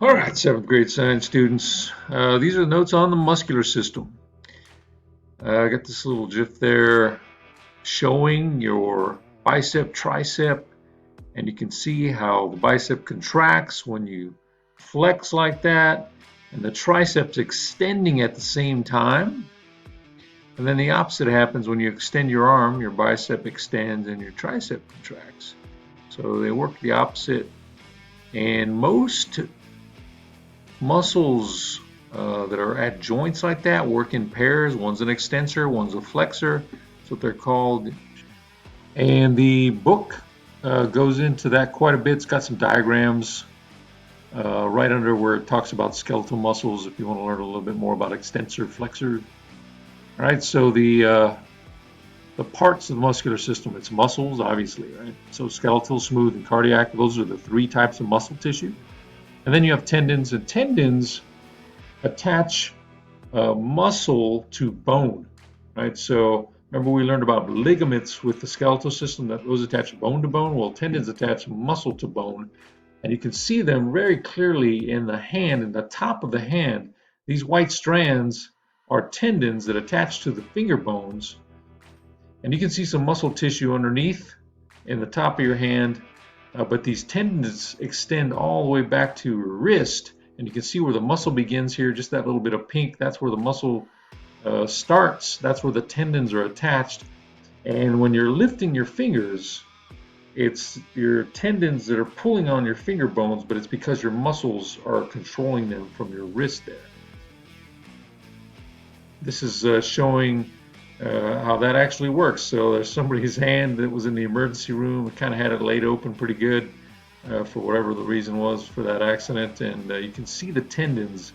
All right, seventh grade science students. These are the notes on the muscular system. I got this little GIF there showing your bicep, tricep, and you can see how the bicep contracts when you flex like that, and the triceps extending at the same time. And then the opposite happens when you extend your arm, your bicep extends and your tricep contracts. So they work the opposite. And most muscles that are at joints like that work in pairs. One's an extensor, one's a flexor. That's what they're called. And the book goes into that quite a bit. It's got some diagrams right under where it talks about skeletal muscles if you want to learn a little bit more about extensor, flexor. All right, so the parts of the muscular system, it's muscles, obviously, right? So skeletal, smooth, and cardiac, those are the three types of muscle tissue. And then you have tendons, and tendons attach muscle to bone, right? So remember we learned about ligaments with the skeletal system, that those attach bone to bone. Well, tendons attach muscle to bone, and you can see them very clearly in the hand, in the top of the hand. These white strands are tendons that attach to the finger bones, and you can see some muscle tissue underneath in the top of your hand. But these tendons extend all the way back to your wrist, and you can see where the muscle begins here, just that little bit of pink. That's where the muscle starts. That's where the tendons are attached. And when you're lifting your fingers, it's your tendons that are pulling on your finger bones, but it's because your muscles are controlling them from your wrist there. This is showing how that actually works. So there's somebody's hand that was in the emergency room. It kind of had it laid open pretty good for whatever the reason was for that accident. And you can see the tendons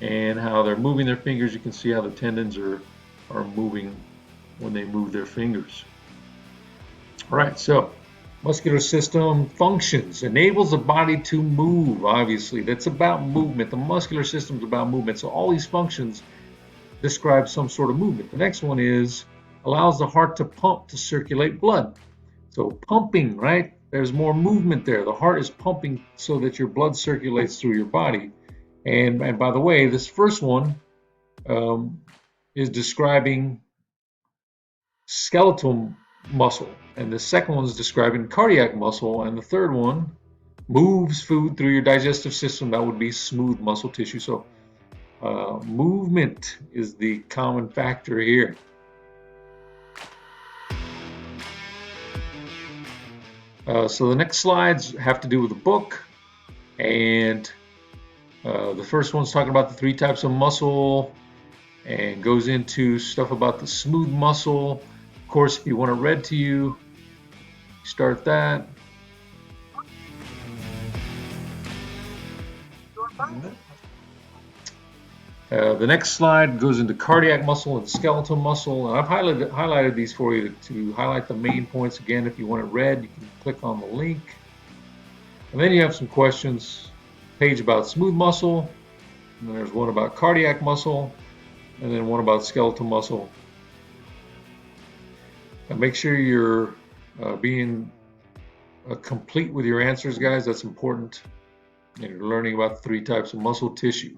and how they're moving their fingers. You can see how the tendons are moving when they move their fingers. All right, so muscular system functions, enables the body to move. Obviously, that's about movement. The muscular system is about movement. So all these functions describes some sort of movement. The next one is allows the heart to pump, to circulate blood. So pumping, right? There's more movement there. The heart is pumping so that your blood circulates through your body. And by the way, this first one is describing skeletal muscle, and the second one is describing cardiac muscle, and the third one moves food through your digestive system. That would be smooth muscle tissue. So movement is the common factor here. So the next slides have to do with the book, and the first one's talking about the three types of muscle and goes into stuff about the smooth muscle. Of course, if you want it read to you, start that. The next slide goes into cardiac muscle and skeletal muscle, and I've highlighted these for you to highlight the main points. Again, if you want it read, you can click on the link. And then you have some questions, page about smooth muscle, and then there's one about cardiac muscle, and then one about skeletal muscle. And make sure you're being complete with your answers, guys. That's important. And you're learning about the three types of muscle tissue.